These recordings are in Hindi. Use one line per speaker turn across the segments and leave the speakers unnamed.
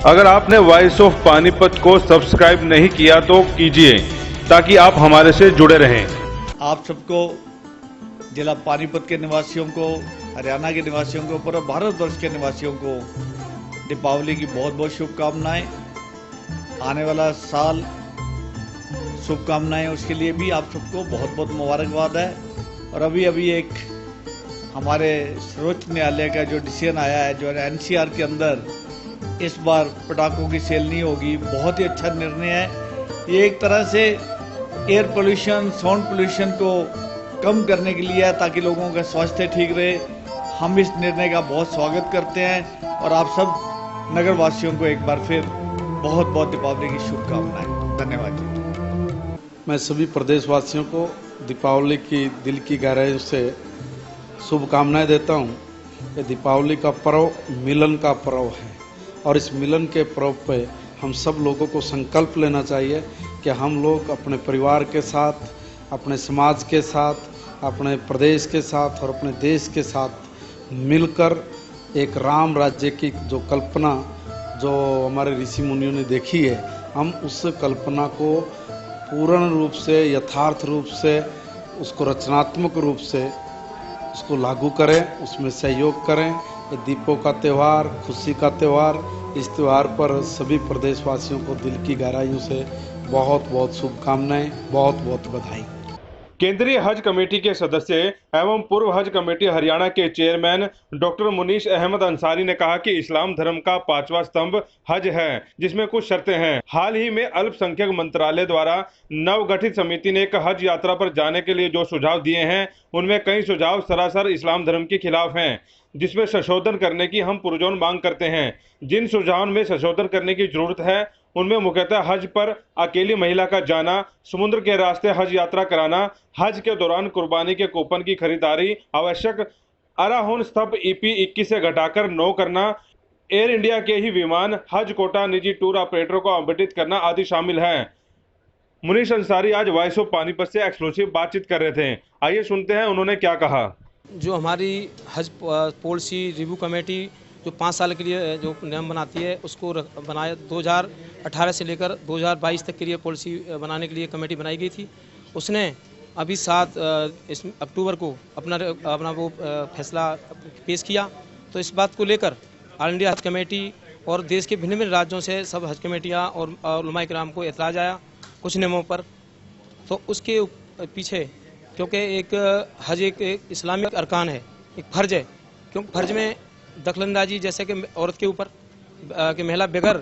अगर आपने वॉइस ऑफ पानीपत को सब्सक्राइब नहीं किया तो कीजिए, ताकि आप हमारे से जुड़े रहें।
आप सबको, जिला पानीपत के निवासियों को, हरियाणा के निवासियों को, पूरे भारतवर्ष के निवासियों को दीपावली की बहुत बहुत शुभकामनाएं। आने वाला साल शुभकामनाएं, उसके लिए भी आप सबको बहुत बहुत मुबारकबाद है। और अभी एक हमारे सर्वोच्च न्यायालय का जो डिसीजन आया है, जो एनसीआर के अंदर इस बार पटाखों की सेल नहीं होगी, बहुत ही अच्छा निर्णय है। ये एक तरह से एयर पोल्यूशन, साउंड पोल्यूशन को कम करने के लिए है, ताकि लोगों का स्वास्थ्य ठीक रहे। हम इस निर्णय का बहुत स्वागत करते हैं और आप सब नगर वासियों को एक बार फिर बहुत बहुत दीपावली की शुभकामनाएं। धन्यवाद जी।
मैं सभी प्रदेशवासियों को दीपावली की दिल की गहराइयों से शुभकामनाएं देता हूं। ये दीपावली का पर्व मिलन का पर्व है और इस मिलन के पर्व पे हम सब लोगों को संकल्प लेना चाहिए कि हम लोग अपने परिवार के साथ, अपने समाज के साथ, अपने प्रदेश के साथ और अपने देश के साथ मिलकर एक राम राज्य की जो कल्पना जो हमारे ऋषि मुनियों ने देखी है, हम उस कल्पना को पूर्ण रूप से, यथार्थ रूप से, उसको रचनात्मक रूप से उसको लागू करें, उसमें सहयोग करें। ये दीपों का त्यौहार, खुशी का त्यौहार, इस त्यौहार पर सभी प्रदेशवासियों को दिल की गहराइयों से बहुत बहुत शुभकामनाएं, बहुत बहुत बधाई।
केंद्रीय हज कमेटी के सदस्य एवं पूर्व हज कमेटी हरियाणा के चेयरमैन डॉक्टर मुनीश अहमद अंसारी ने कहा कि इस्लाम धर्म का 5वां स्तंभ हज है, जिसमें कुछ शर्तें हैं। हाल ही में अल्पसंख्यक मंत्रालय द्वारा नवगठित समिति ने एक हज यात्रा पर जाने के लिए जो सुझाव दिए हैं, उनमें कई सुझाव सरासर इस्लाम धर्म के खिलाफ हैं, जिसमें संशोधन करने की हम पुरजोर मांग करते हैं। जिन सुझावों में संशोधन करने की जरूरत है, उनमें मुख्यतः हज पर अकेली महिला का जाना, समुद्र के रास्ते हज यात्रा कराना, हज के दौरान कुर्बानी के कूपन की खरीदारी आवश्यक अराहुन स्तंभ ईपी 21 से घटाकर 9 करना, एयर इंडिया के ही विमान हज कोटा निजी टूर ऑपरेटरों को आवंटित करना आदि शामिल है। मुनीश अंसारी आज वॉइस ऑफ पानीपत से एक्सक्लूसिव बातचीत कर रहे थे। आइए सुनते हैं उन्होंने क्या कहा।
जो हमारी हज पॉलिसी रिव्यू कमेटी जो 5 साल के लिए जो नियम बनाती है, उसको बनाया 2018 से लेकर 2022 तक के लिए पॉलिसी बनाने के लिए कमेटी बनाई गई थी। उसने अभी 7 अक्टूबर को अपना वो फैसला पेश किया। तो इस बात को लेकर ऑल इंडिया हज कमेटी और देश के भिन्न भिन्न राज्यों से सब हज कमेटियाँ और उलमाए किराम को एतराज़ आया कुछ नियमों पर। तो उसके पीछे, क्योंकि एक हज एक इस्लामिक अरकान है, एक फ़र्ज है, क्योंकि फ़र्ज में दखलंदाजी जैसे कि औरत के ऊपर कि महिला बगैर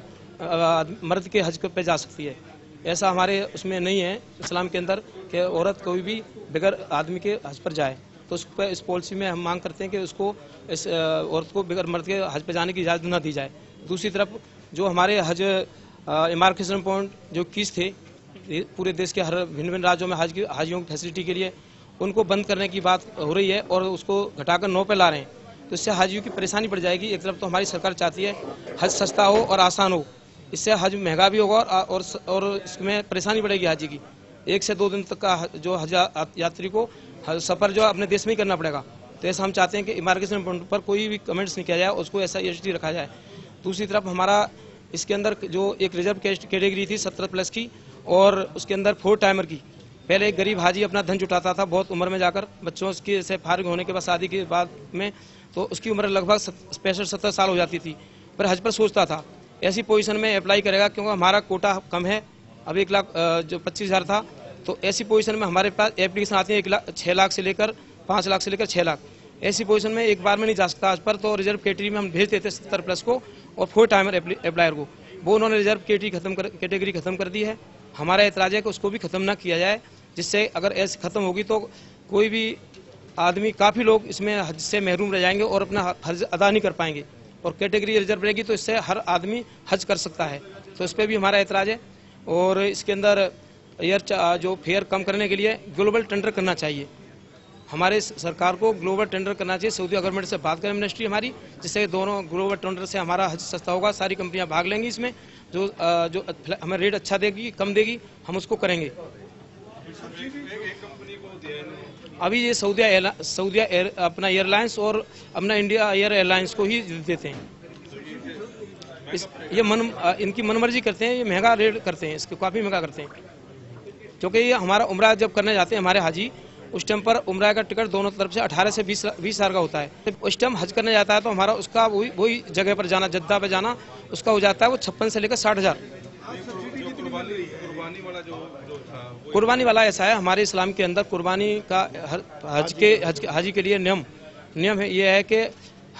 मर्द के हज पे जा सकती है, ऐसा हमारे उसमें नहीं है इस्लाम के अंदर कि औरत कोई भी बगैर आदमी के हज पर जाए। तो उस पर इस पॉलिसी में हम मांग करते हैं कि उसको इस औरत को बगैर मर्द के हज पे जाने की इजाज़त न दी जाए। दूसरी तरफ जो हमारे हज इमारकेशन पॉइंट जो कीस थे पूरे देश के हर भिन्न भिन्न राज्यों में हाजियों की फैसिलिटी के लिए, उनको बंद करने की बात हो रही है और उसको घटाकर 9 पे ला रहे हैं। तो इससे हाजियों की परेशानी बढ़ जाएगी। एक तरफ तो हमारी सरकार चाहती है हज सस्ता हो और आसान हो, इससे हज महंगा भी होगा और इसमें परेशानी बढ़ेगी हाजी की। 1 से 2 दिन तक का जो हज यात्री को सफ़र जो अपने देश में ही करना पड़ेगा। तो ऐसा हम चाहते हैं कि इमारकेशन पॉइंट पर कोई भी कमेंट्स नहीं किया जाए, उसको ऐसा एसटी रखा जाए। दूसरी तरफ हमारा इसके अंदर जो एक रिजर्व कैटेगरी थी 17+ की, और उसके अंदर 4 टाइमर की। पहले एक गरीब हाजी अपना धन जुटाता था बहुत उम्र में जाकर, बच्चों के से फारिग होने के बाद शादी के बाद में, तो उसकी उम्र लगभग 65-70 साल हो जाती थी, पर हज पर सोचता था। ऐसी पोजीशन में अप्लाई करेगा, क्योंकि हमारा कोटा कम है। अब 1 लाख जो 25,000 था, तो ऐसी पोजीशन में हमारे पास एप्लीकेशन आती है 6 लाख से लेकर 5 लाख से लेकर 6 लाख। ऐसी पोजीशन में एक बार में नहीं जा सकता हज पर। तो रिजर्व कैटेगरी में हम भेज देते 70+ को और 4 टाइमर एप्लायर को। वो उन्होंने रिजर्व कैटेगरी खत्म कर दी है। हमारा एतराज़ है कि उसको भी ख़त्म ना किया जाए, जिससे अगर ऐसे ख़त्म होगी तो कोई भी आदमी, काफ़ी लोग इसमें हज से महरूम रह जाएंगे और अपना हज अदा नहीं कर पाएंगे। और कैटेगरी रिजर्व रहेगी तो इससे हर आदमी हज कर सकता है। तो इस पर भी हमारा एतराज़ है। और इसके अंदर जो फेयर कम करने के लिए ग्लोबल टेंडर करना चाहिए। हमारे सरकार को ग्लोबल टेंडर करना चाहिए। सऊदी गवर्नमेंट से बात करें मिनिस्ट्री हमारी, जिससे दोनों ग्लोबल टेंडर से हमारा हज सस्ता होगा। सारी कंपनियां भाग लेंगी इसमें। जो हमें रेट अच्छा देगी, कम देगी, हम उसको करेंगे। अभी ये सऊदिया अपना एयरलाइंस और अपना इंडिया एयरलाइंस को ही देते हैं। इनकी मनमर्जी करते हैं, ये महंगा रेट करते हैं, इसको काफ़ी महंगा करते हैं। क्योंकि ये हमारा उम्रा जब करने जाते हैं हमारे हाजी, उस टाइम पर उम्रा का टिकट दोनों तरफ से 18 से 20 हज़ार का होता है। उस टाइम हज करने जाता है तो हमारा उसका वही जगह पर जाना, जद्दा पे जाना, उसका हो जाता है वो 56 से लेकर 60 हज़ार। कुर्बानी वाला ऐसा है, हमारे इस्लाम के अंदर कुर्बानी का हाजी के लिए नियम है, ये है कि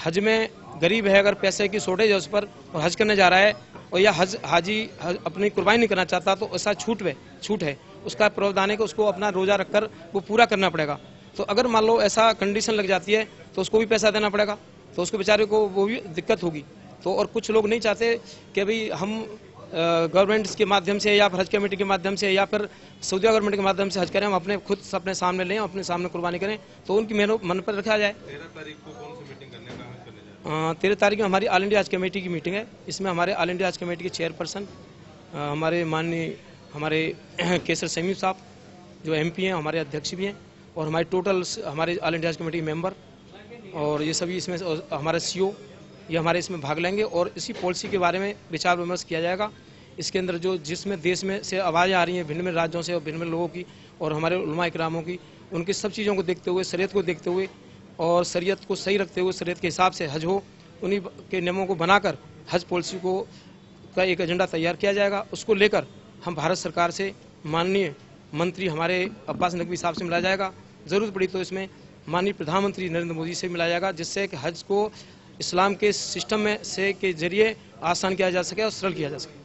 हज में गरीब है, अगर पैसे की शॉर्टेज है उस पर, और हज करने जा रहा है और या हाजी अपनी कुर्बानी नहीं करना चाहता तो ऐसा छूट है, उसका प्रावधान है कि उसको अपना रोज़ा रखकर वो पूरा करना पड़ेगा। तो अगर मान लो ऐसा कंडीशन लग जाती है तो उसको भी पैसा देना पड़ेगा, तो उसके बेचारे को वो भी दिक्कत होगी। तो और कुछ लोग नहीं चाहते कि भाई हम गवर्नमेंट के माध्यम से या फिर हज कमेटी के माध्यम से या फिर सऊदी गवर्नमेंट के माध्यम से हज करें, हम अपने खुद अपने सामने लें, अपने सामने कुर्बानी करें, तो उनकी मन पर रखा जाए।
13 तारीख को कौन सी मीटिंग करने का हज करने जा
13 तारीख में हमारी ऑल इंडिया हज कमेटी की मीटिंग है। इसमें हमारे ऑल इंडिया हज कमेटी के चेयरपर्सन हमारे माननीय हमारे केसर समीम साहब जो MP हैं, हमारे अध्यक्ष भी हैं, और हमारे टोटल हमारे ऑल इंडिया हज कमेटी के मेंबर, और ये सभी इसमें हमारे CO ये हमारे इसमें भाग लेंगे और इसी पॉलिसी के बारे में विचार विमर्श किया जाएगा। इसके अंदर जिसमें देश में से आवाज़ें आ रही हैं भिन्न भिन्न राज्यों से और भिन्न भिन्न लोगों की और हमारे उलमा इकरामों की, उनकी सब चीज़ों को देखते हुए, शरीयत को देखते हुए और शरीयत को सही रखते हुए, शरीयत के हिसाब से हज हो, उन्हीं के नियमों को बनाकर हज पॉलिसी का एक एजेंडा तैयार किया जाएगा। उसको लेकर हम भारत सरकार से माननीय मंत्री हमारे अब्बास नकवी साहब से मिला जाएगा, ज़रूरत पड़ी तो इसमें माननीय प्रधानमंत्री नरेंद्र मोदी से मिला जाएगा, जिससे कि हज को इस्लाम के सिस्टम में से के जरिए आसान किया जा सके और सरल किया जा सके।